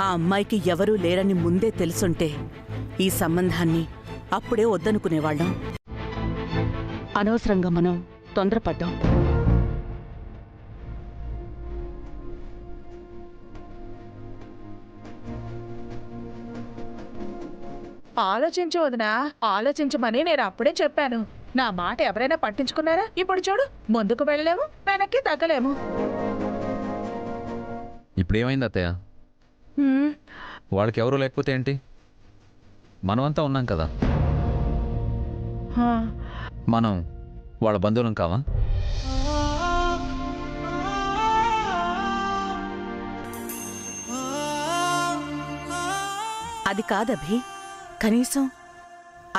ఆ అమ్మాయికి ఎవరూ లేరని ముందే తెలుసుంటే ఈ సంబంధాన్ని అప్పుడే వద్దనుకునేవాళ్ళం. అనవసరంగా మనం తొందరపడ్డాం. ఆలోచించు వదినా, ఆలోచించమని నేను అప్పుడే చెప్పాను. నా మాట ఎవరైనా పట్టించుకున్నారా? ఇప్పుడు చూడు, ముందుకు వెళ్ళలేము, వెనక్కి తగ్గలేము. ఇప్పుడేమైంది అత్తయ్య? వాళ్ళకి ఎవరూ లేకపోతే ఏంటి, మనమంతా ఉన్నాం కదా. మనం వాళ్ళ బంధువులం కావా? అది కాదభి, కనీసం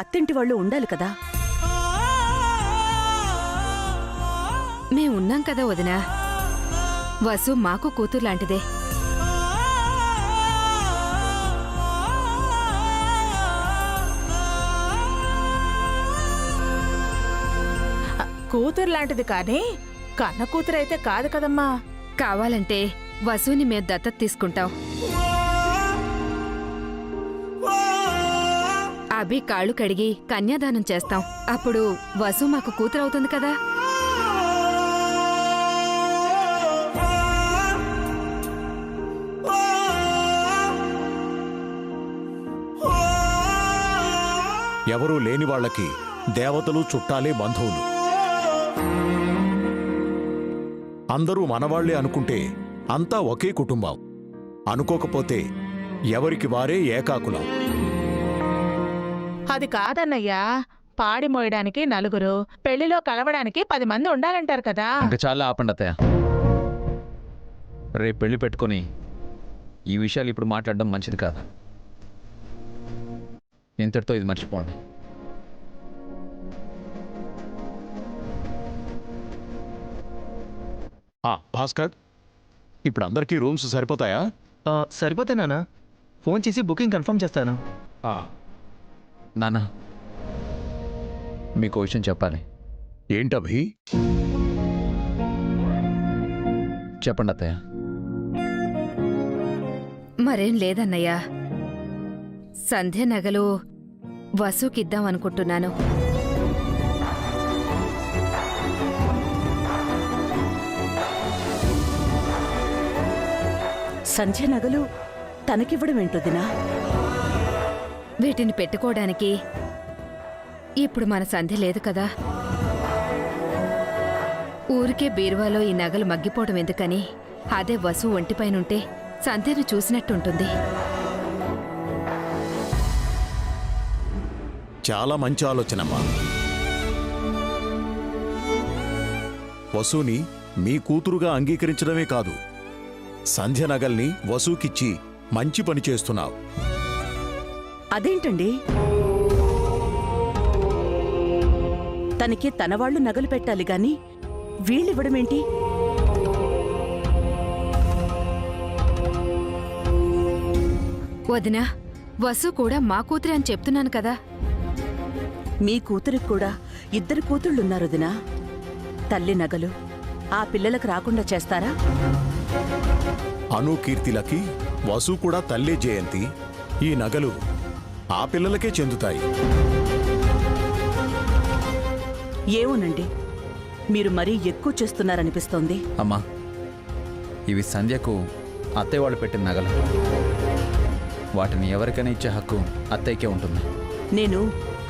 అత్తింటి వాళ్ళు ఉండాలి కదా. మేమున్నాం కదా వదినా. వసు మాకు కూతురు లాంటిదే. కూతురు లాంటిది కానీ కన్న కూతురైతే కాదు కదమ్మా. కావాలంటే వసుని మేము దత్తత తీసుకుంటాం. అభి కాళ్ళు కడిగి కన్యాదానం చేస్తాం. అప్పుడు వసు మాకు కూతురవుతుంది కదా. ఎవరూ లేని వాళ్ళకి దేవతలు చుట్టాలే బంధువులు. అందరూ మనవాళ్లే అనుకుంటే అంతా ఒకే కుటుంబం. అనుకోకపోతే ఎవరికి వారే ఏకాకులం. అది కాదన్నయ్యా, పాడి మోయడానికి నలుగురు, పెళ్లిలో కలవడానికి 10 మంది ఉండాలంటారు కదా. ఇంకా చాలా ఆపండి అత్తయ్య. రేపు పెళ్లి పెట్టుకొని ఈ విషయాలు ఇప్పుడు మాట్లాడడం మంచిది కాదు. ఇంతటితో ఇది మర్చిపోండి. భాస్కర్, ఇప్పుడు అందరికీ రూమ్స్ సరిపోతాయా? సరిపోతే నాన్న, ఫోన్ చేసి బుకింగ్ కన్ఫర్మ్ చేస్తాను. నాన్న, మీకు విషయం చెప్పాలి. ఏంటభి? చెప్పండి అత్తయ్య. మరేం లేదన్నయ్యా, సంధ్య నగలు వసుకిద్దాం అనుకుంటున్నాను. సంధ్య నగలు తనకివ్వడం ఏంటొదినా? వీటిని పెట్టుకోవడానికి ఇప్పుడు మన సంధ్య లేదు కదా. ఊరికే బీరువాలో ఈ నగలు మగ్గిపోవడం ఎందుకని అదే వసు ఒంటిపైనుంటే సంధ్యను చూసినట్టుంటుంది. చాలా మంచి ఆలోచనమ్మా. వసుని మీ కూతురుగా అంగీకరించడమే కాదు, సంధ్య నగల్ని వసుకిచ్చి మంచి పని చేస్తున్నావు. అదేంటండి, తనకి తనవాళ్లు నగలు పెట్టాలి గాని వీళ్ళివ్వడమేంటి? వదినా, వసు కూడా మా కూతురే అని చెప్తున్నాను కదా. మీ కూతురికి కూడా 2 కూతుళ్ళున్నారు వదినా. తల్లి నగలు ఆ పిల్లలకు రాకుండా చేస్తారా? అను కీర్తిలకి వసు కూడా తల్లే జయంతి. ఈ నగలు ఆ పిల్లలకే చెందుతాయి. ఏమోనండి, మీరు మరీ ఎక్కువ చేస్తున్నారనిపిస్తోంది. అమ్మా, ఇవి సంధ్యకు అత్తయ్య వాళ్ళు పెట్టిన నగలు. వాటిని ఎవరికైనా ఇచ్చే హక్కు అత్తయ్యకే ఉంటుంది. నేను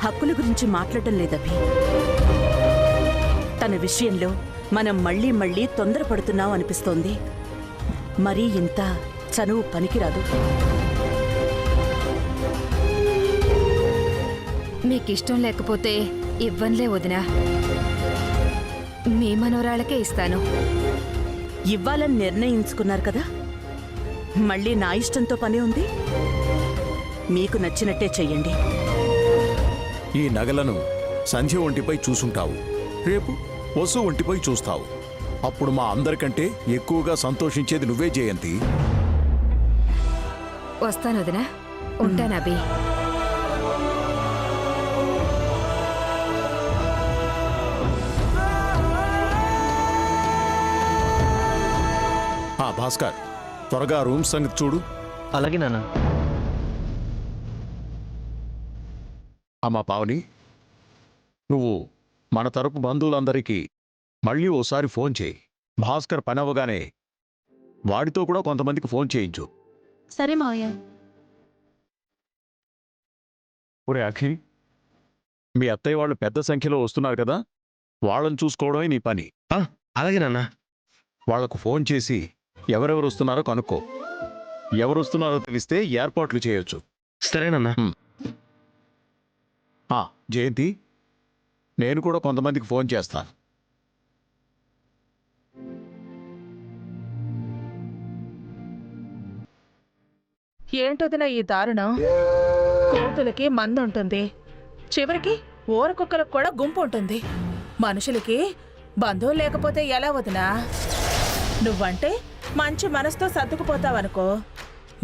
హక్కుల గురించి మాట్లాడటం లేదభి. తన విషయంలో మనం మళ్ళీ మళ్ళీ తొందరపడుతున్నాం అనిపిస్తోంది. మరీ ఇంత చనువు పనికిరాదు. మీకిష్టం లేకపోతే ఇవ్వనులే వదినా, మీ మనవరాళ్ళకే ఇస్తాను. ఇవ్వాలని నిర్ణయించుకున్నారు కదా, మళ్ళీ నా ఇష్టంతో పని ఉంది. మీకు నచ్చినట్టే చెయ్యండి. ఈ నగలను సంధ్య ఒంటిపై చూసుంటావు, రేపు వసు ఒంటిపై చూస్తావు. అప్పుడు మా అందరికంటే ఎక్కువగా సంతోషించేది నువ్వే జయంతి. వస్తాను వదినా, ఉంటానబి. భాస్కర్, త్వరగా రూమ్ సంగతి చూడు. అలాగే నాన్న. అమ్మా పావని, నువ్వు మన తరపు బంధువులందరికీ మళ్ళీ ఓసారి ఫోన్ చేయి. భాస్కర్ పని అవ్వగానే వాడితో కూడా కొంతమందికి ఫోన్ చేయించు. సరే మావయ్య. ఒరే అఖి, మీ అత్తయ్య వాళ్ళు పెద్ద సంఖ్యలో వస్తున్నారు కదా, వాళ్ళని చూసుకోవడమే నీ పని. అలాగే నాన్న. వాళ్లకు ఫోన్ చేసి ఎవరెవరు వస్తున్నారో కనుక్కో. ఎవరు వస్తున్నారో తెలిస్తే ఏర్పాట్లు చేయొచ్చు. సరే నాన్న. జయంతి, నేను కూడా కొంతమందికి ఫోన్ చేస్తాను. ఏంటొదినా ఈ దారుణం? కోతులకి మందు ఉంటుంది, చివరికి ఊరకుక్కలకు కూడా గుంపు ఉంటుంది. మనుషులకి బంధువులు లేకపోతే ఎలా వదినా? నువ్వంటే మంచి మనసుతో సర్దుకుపోతావనుకో,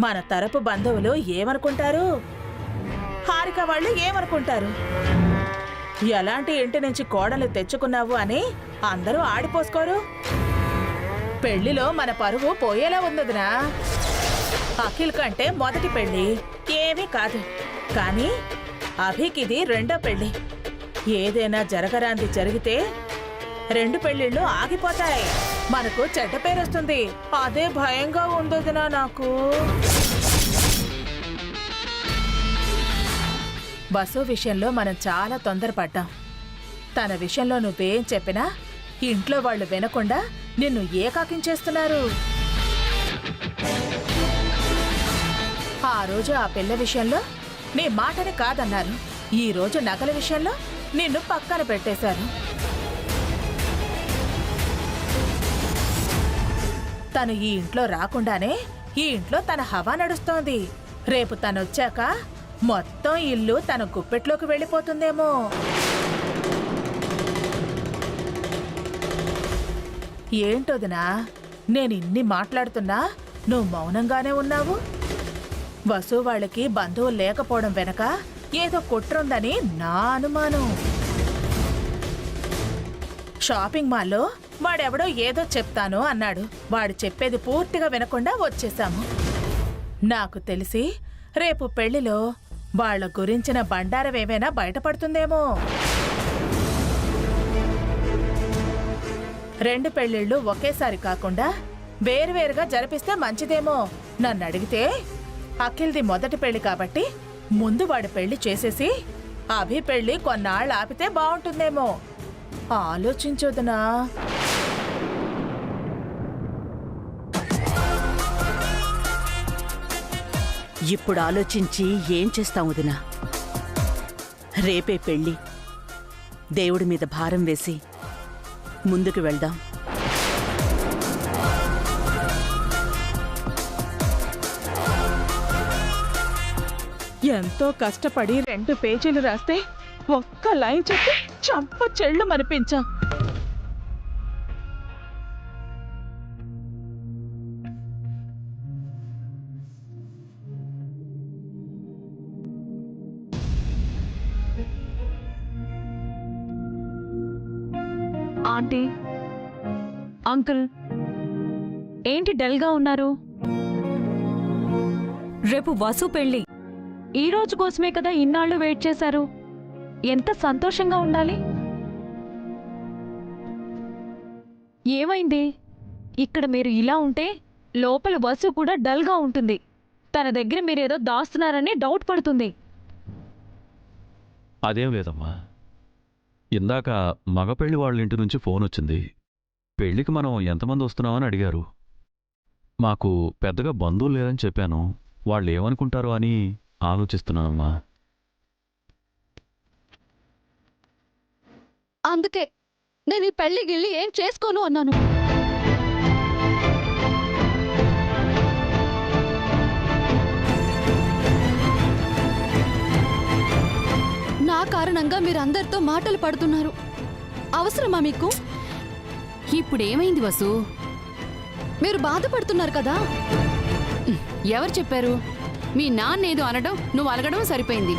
మన తరపు బంధువులు ఏమనుకుంటారు? హారిక వాళ్ళు ఏమనుకుంటారు? ఎలాంటి ఇంటి నుంచి కోడలు తెచ్చుకున్నావు అని అందరూ ఆడిపోసుకోరు. పెళ్లిలో మన పరువు పోయేలా ఉందదినా. అఖిల్ కంటే మొదటి పెళ్లి ఏమీ కాదు, కానీ అభికిది రెండో పెళ్లి. ఏదైనా జరగరాంది జరిగితే 2 పెళ్లిళ్ళు ఆగిపోతాయి. మనకు చెడ్డ పేరొస్తుంది. అదే భయంగా ఉందదినా నాకు. బస్సు విషయంలో మనం చాలా తొందరపడ్డాం. తన విషయంలో నువ్వేం చెప్పినా ఇంట్లో వాళ్ళు వినకుండా నిన్ను ఏకాకించేస్తున్నారు. ఆ రోజు ఆ పిల్ల విషయంలో నీ మాటని కాదన్నారు. ఈ రోజు నగల విషయంలో నిన్ను పక్కన పెట్టేశారు. తను ఈ ఇంట్లో రాకుండానే ఈ ఇంట్లో తన హవా నడుస్తోంది. రేపు తనొచ్చాక మొత్తం ఇల్లు తన గుప్పెట్లోకి వెళ్ళిపోతుందేమో. ఏంటోదినా, నేనిన్ని మాట్లాడుతున్నా నువ్వు మౌనంగానే ఉన్నావు. వసు వాళ్ళకి బంధువులు లేకపోవడం వెనక ఏదో కుట్రుందని నా అనుమానం. షాపింగ్ మాల్లో వాడెవడో ఏదో చెప్తాను అన్నాడు. వాడు చెప్పేది పూర్తిగా వినకుండా వచ్చేశాము. నాకు తెలిసి రేపు పెళ్లిలో వాళ్ళ గురించిన బండారమేమైనా బయటపడుతుందేమో. 2 పెళ్లిళ్ళు ఒకేసారి కాకుండా వేరువేరుగా జరిపిస్తే మంచిదేమో. నన్ను అడిగితే అఖిల్ది మొదటి పెళ్లి కాబట్టి ముందు వాడి పెళ్లి చేసేసి అభి పెళ్లి కొన్నాళ్ళు ఆపితే బాగుంటుందేమో. ఆలోచించొద్దునా. ఇప్పుడు ఆలోచించి ఏం చేస్తాం వదినా? రేపే పెళ్ళి. దేవుడి మీద భారం వేసి ముందుకు వెళ్దాం. ఎంతో కష్టపడి 2 పేజీలు రాస్తే ఒక్క లైన్ చెప్పి చంప చెళ్ళు మనిపించాం. ఆంటీ, అంకుల్, ఏంటి డల్గా ఉన్నారు? రేపు వసు పెళ్ళి. ఈ రోజు కోసమే కదా ఇన్నాళ్ళు వెయిట్ చేశారు. ఎంత సంతోషంగా ఉండాలి. ఏమైంది? ఇక్కడ మీరు ఇలా ఉంటే లోపల వసు కూడా డల్గా ఉంటుంది. తన దగ్గర మీరేదో దాస్తున్నారని డౌట్ పడుతుంది. అదేం లేదమ్మా. ఇందాక మగ పెళ్లి వాళ్ళ ఇంటి నుంచి ఫోన్ వచ్చింది. పెళ్లికి మనం ఎంతమంది వస్తున్నామని అడిగారు. మాకు పెద్దగా బంధువులు లేదని చెప్పాను. వాళ్ళు ఏమనుకుంటారో అని ఆలోచిస్తున్నానమ్మా. అందుకే నేను ఈ పెళ్లి గిళ్ళి ఏం చేసుకోను అన్నాను. నా కారణంగా మీరందరితో మాటలు పడుతున్నారు. అవసరమా మీకు? ఇప్పుడేమైంది వసు? మీరు బాధపడుతున్నారు కదా. ఎవరు చెప్పారు? మీ నాన్నేదో అనడం, నువ్వు అలగడం సరిపోయింది.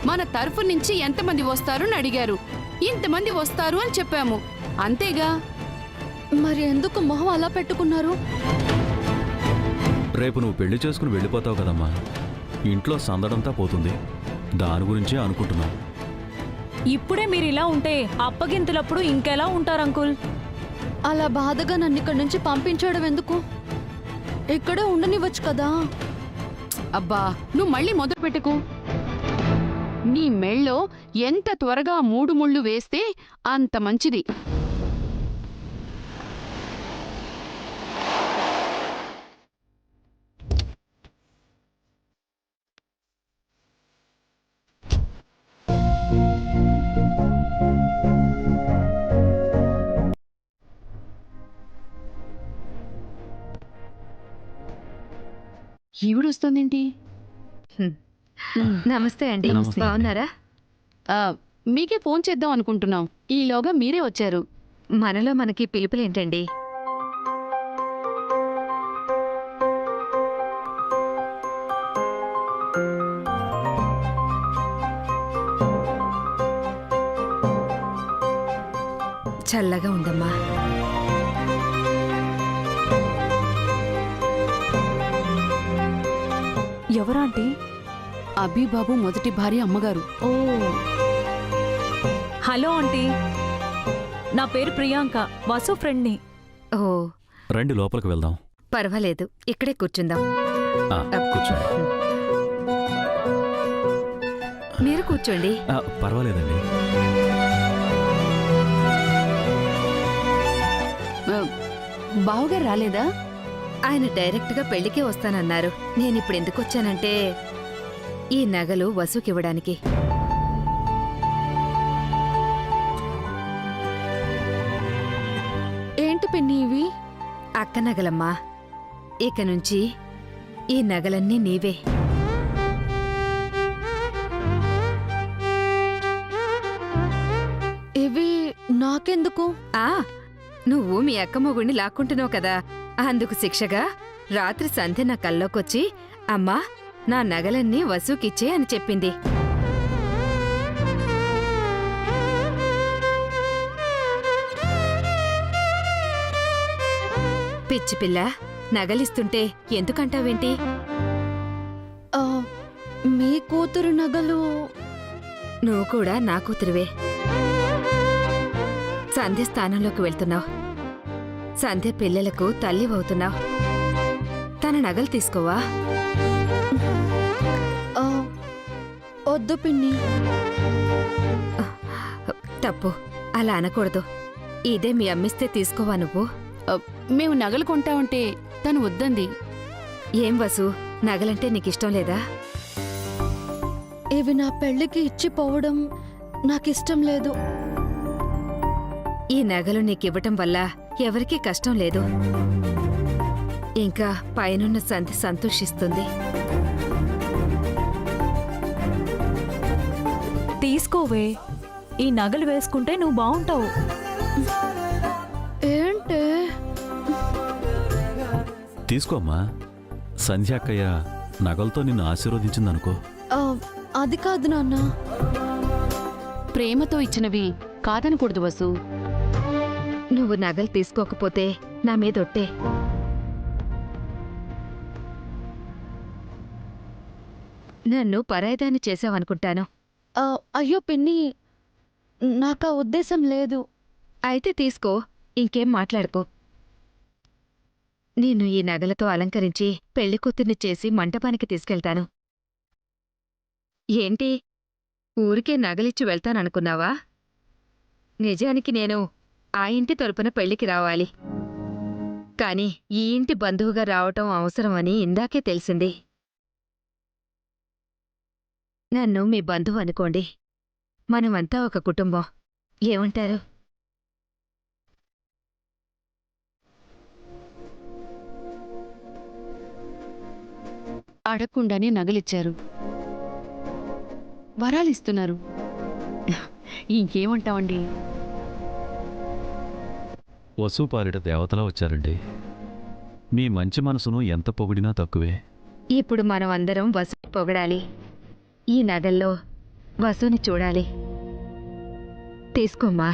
మన తరఫు నుంచి ఎంతమంది వస్తారు అని అడిగారు. ఇంతమంది వస్తారు అని చెప్పాము, అంతేగా. మరి ఎందుకు మొహం అలా పెట్టుకున్నారు? రేపు నువ్వు పెళ్లి చేసుకుని వెళ్ళిపోతావు కదమ్మా, ఇంట్లో సందడంతా పోతుంది. దాని గురించే అనుకుంటున్నాను. ఇప్పుడే మీరు ఇలా ఉంటే అప్పగింతలప్పుడు ఇంకెలా ఉంటారు అంకుల్? అలా బాధగా నన్ను ఇక్కడి నుంచి పంపించడం ఎందుకు? ఇక్కడే ఉండనివ్వచ్చు కదా. అబ్బా, నువ్వు మళ్ళీ మొదలు పెట్టుకు. నీ మెళ్ళో ఎంత త్వరగా 3 ముళ్ళు వేస్తే అంత మంచిది. ఈవిడొస్తుందేంటి? నమస్తే అండి. నమస్తే. బాగున్నారా? మీకే ఫోన్ చేద్దాం అనుకుంటున్నాం. ఈలోగా మీరే వచ్చారు. మనలో మనకి పిలుపులేంటండి? చల్లగా ఉండమ్మా. ఎవరాంటీ? అభిబాబు మొదటి భార్య అమ్మగారు. ఓ, హలో ఆంటీ. నా పేరు ప్రియాంక, వసు ఫ్రెండ్ని. ఓ, రండి లోపలికి వెళ్దాం. పర్వాలేదు, ఇక్కడే కూర్చుందాం. కూర్చోండి. మీరు కూర్చోండి. పర్వాలేదండి. బావగారు రాలేదా? ఆయన డైరెక్ట్గా పెళ్లికే వస్తానన్నారు. నేనిప్పుడు ఎందుకు వచ్చానంటే ఈ నగలు వసుకివ్వడానికి. ఏంటి పిన్ని ఇవి? అక్క నగలమ్మా. ఇక నుంచి ఈ నగలన్నీ నీవే. ఇవి నాకెందుకు? నువ్వు మీ అక్క మొగుడిని లాక్కుంటున్నావు కదా, అందుకు శిక్షగా రాత్రి సంధ్య నా కల్లోకొచ్చి అమ్మా నా నగలన్నీ వసూకిచ్చే అని చెప్పింది. పిచ్చి పిల్ల, నగలిస్తుంటే ఎందుకంటావేంటి? మీ కూతురు నగలు. నువ్వు కూడా నా కూతురివే. సంధ్య స్థానంలోకి వెళ్తున్నావు. సంధ్య పిల్లలకు తల్లివవుతున్నావు. తన నగలు తీసుకోవా? వద్దు పిన్ని. తప్పు, అలా అనకూడదు. ఇదే మీ అమ్మిస్తే తీసుకోవా నువ్వు? మేము నగలు కొంటామంటే తను వద్దంది. ఏం వసు, నగలంటే నీకిష్టం లేదా? ఇవి నా పెళ్లికి ఇచ్చిపోవడం నాకిష్టం లేదు. ఈ నగలు నీకివ్వటం వల్ల ఎవరికీ కష్టం లేదు. ఇంకా పైనున్న సంధి సంతోషిస్తుంది. తీసుకోవే, ఈ నగలు వేసుకుంటే నువ్వు బాగుంటావు. ఏంటే? తీసుకోమ్మా. సంధ్య అక్కయ్య నగలతో నిన్ను ఆశీర్వదించిందనుకో. అది కాదు నాన్న. ప్రేమతో ఇచ్చినవి కాదనకూడదు వసు. నువ్వు నగలు తీసుకోకపోతే నా మీదొట్టే. నన్ను పరాయిదాన్ని చేసావనుకుంటాను. అయ్యో పిన్ని, నాకా ఉద్దేశం లేదు. అయితే తీసుకో, ఇంకేం మాట్లాడుకో. నేను ఈ నగలతో అలంకరించి పెళ్లికూతుర్ని చేసి మంటపానికి తీసుకెళ్తాను. ఏంటి, ఊరికే నగలిచ్చి వెళ్తాననుకున్నావా? నిజానికి నేను ఆ ఇంటి తరపున పెళ్లికి రావాలి. కాని ఈ ఇంటి బంధువుగా రావటం అవసరమని ఇందాకే తెలిసింది. నన్ను మీ బంధువు అనుకోండి. మనమంతా ఒక కుటుంబం. ఏమంటారు? అడగకుండానే నగలిచ్చారు, వరాలిస్తున్నారు. ఇంకేమంటావండి? వసూపాలిట దేవతలా వచ్చారండి. మీ మంచి మనసును ఎంత పొగిడినా తక్కువే. ఇప్పుడు మనం అందరం వసుని పొగడాలి. ఈ నగల్లో వసుని చూడాలి. తీసుకోమ్మా.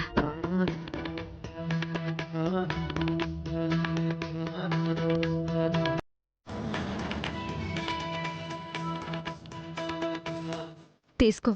తీసుకో.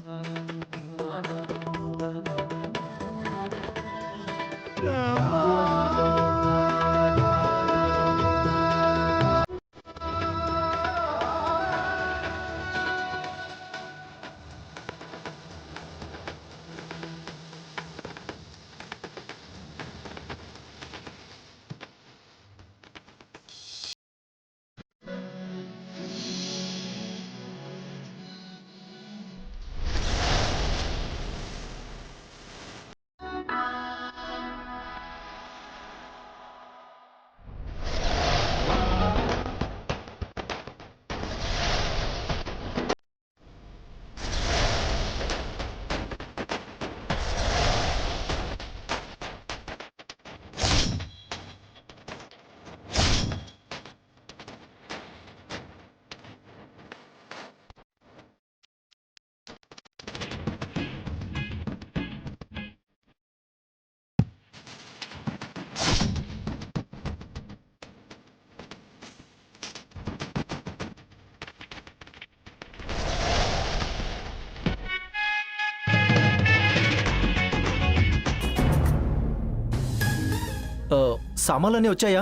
సామాన్లన్నీ వచ్చాయా?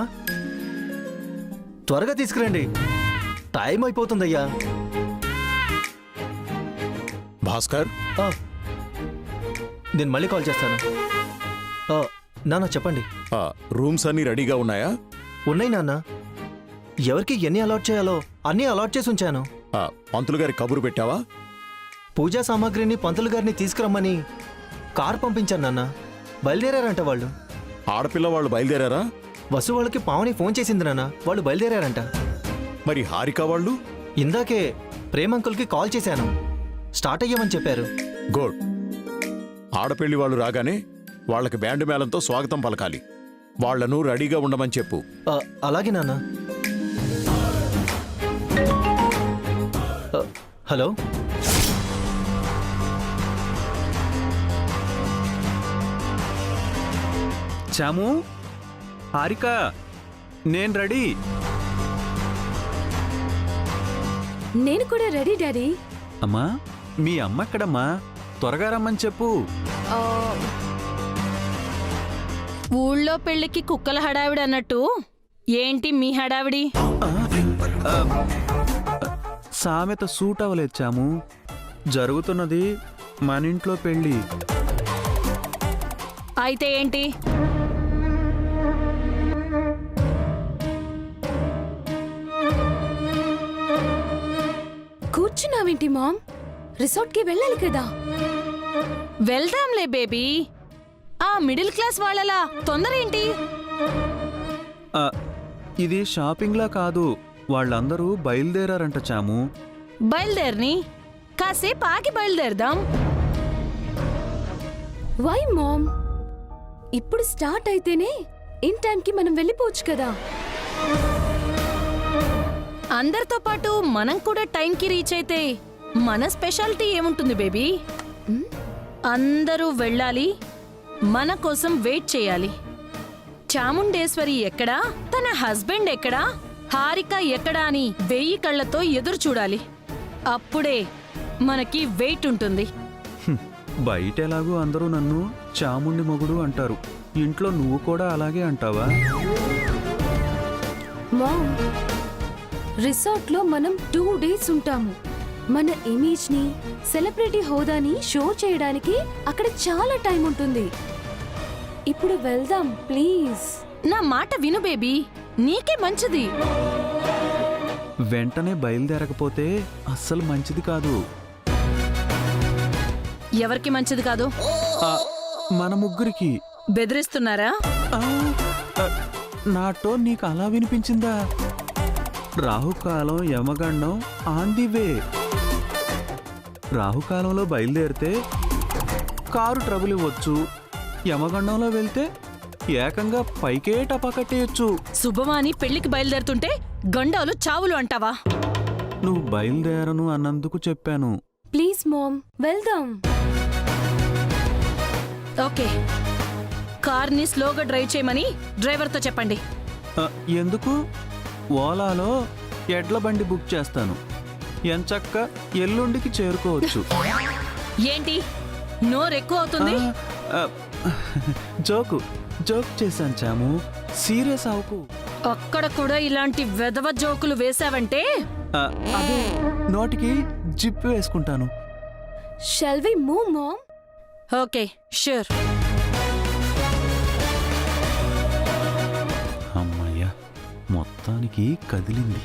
త్వరగా తీసుకురండి, టైం అయిపోతుందయ్యా. భాస్కర్, నేను మళ్ళీ కాల్ చేస్తాను. నాన్న చెప్పండి. రూమ్స్ అన్నీ రెడీగా ఉన్నాయా? ఉన్నాయి నాన్న. ఎవరికి ఎన్ని అలాట్ చేయాలో అన్నీ అలాట్ చేసి ఉంచాను. పంతులు గారి కబురు పెట్టావా? పూజా సామాగ్రిని పంతులు గారిని తీసుకురమ్మని కార్ పంపించాను నాన్న. బయలుదేరారంట వాళ్ళు. ఆడపిల్ల వాళ్ళు బయలుదేరారా? వసు వాళ్ళకి పావని ఫోన్ చేసింది నాన్న, వాళ్ళు బయలుదేరారంట. మరి హారిక వాళ్ళు? ఇందాకే ప్రేమంకుల్కి కాల్ చేశాను, స్టార్ట్ అయ్యామని చెప్పారు. గుడ్. ఆడపెళ్లి వాళ్ళు రాగానే వాళ్ళకి బ్యాండ్ మేళంతో స్వాగతం పలకాలి. వాళ్లను రెడీగా ఉండమని చెప్పు. అలాగే నాన్న. హలో, చాము, హారిక, నేను రెడీ. నేను కూడా రెడీ డాడీ. అమ్మా, మీ అమ్మ ఎక్కడమ్మా? త్వరగా రమ్మని చెప్పు. ఊళ్ళో పెళ్లికి కుక్కల హడావిడి అన్నట్టు ఏంటి మీ హడావిడి? సామెత సూట్ అవ్వలేదు చాము. జరుగుతున్నది మన ఇంట్లో పెళ్ళి. అయితే ఏంటి? కూర్చున్నావేంటి మామ్? రిసార్ట్కి వెళ్ళాలి కదా. వెళ్దాంలే బేబీ. ఆ మిడిల్ క్లాస్ వాళ్ళలా తొందర ఏంటి? ఇది షాపింగ్లా కాదు, వాళ్ళందరూ బయలుదేరారంట చాము. బయలుదేరని, కాసేపు ఆగి బయలుదేరదాం. Why mom? ఇప్పుడు స్టార్ట్ అయితేనే ఇన్ టైంకి మనం వెళ్ళిపోవచ్చు కదా. అందరితో పాటు మనం కూడా టైంకి రీచ్ అయితే మన స్పెషాలిటీ ఏముంటుంది బేబీ? అందరూ వెళ్ళాలి, మన కోసం వెయిట్ చేయాలి. చాముండేశ్వరి ఎక్కడా, తన హస్బెండ్ ఎక్కడా, హారిక ఎక్కడా అని 1000 కళ్ళతో ఎదురు చూడాలి. అప్పుడే మనకి వెయిట్ ఉంటుంది. బయట ఎలాగూ అందరూ నన్ను చాముండి మొగుడు అంటారు, ఇంట్లో నువ్వు కూడా అలాగే అంటావా? మామ్, రిసార్ట్లో మనం 2 days ఉంటాము. మన ఇమేజ్ ని, సెలబ్రిటీ హోదాని షో చేయడానికి అక్కడ చాలా టైం ఉంటుంది. ఇప్పుడు వెళ్దాం ప్లీజ్. నా మాట విను బేబీ, నీకే మంచిది. వెంటనే బయలుదేరకపోతే అస్సలు మంచిది కాదు. ఎవరికి మంచిది కాదు? మన ముగ్గురికి. బెదిరిస్తున్నారా? నా టోన్ నీకు అలా వినిపించిందా? రాహుకాలం, యమగండం ఆన్ ది వే. రాహుకాలంలో బయలుదేరితే కారు ట్రబుల్ ఇవ్వచ్చు, యమగండంలో వెళ్తే ఏకంగా పైకే టపాకట్టేయచ్చు. శుభమాని పెళ్లికి బయలుదేరుతుంటే గండాలు చావులు అంటావా? నువ్వు బయలుదేరను అన్నందుకు చెప్పాను. ప్లీజ్ మామ్, వెళ్దాం. ఓకే, కార్ని స్లోగా డ్రైవ్ చేయమని డ్రైవర్తో చెప్పండి. ఎందుకు? ఓలాలో ఎడ్ల బండి బుక్ చేస్తాను. ఎంచక్క ఎల్లుండికి చేరుకోవచ్చు. ఏంటి నోరెక్కువ అవుతుంది? జోకు జోక్ చేశాను చాము, సీరియస్ అవకు. అక్కడ కూడా ఇలాంటి వెధవ జోకులు వేసావంటే అదే నోటికి జిప్పు వేసుకుంటాను. Shall we move ma'am? Okay sure. అమ్మయ్య, మొత్తానికి కదిలింది.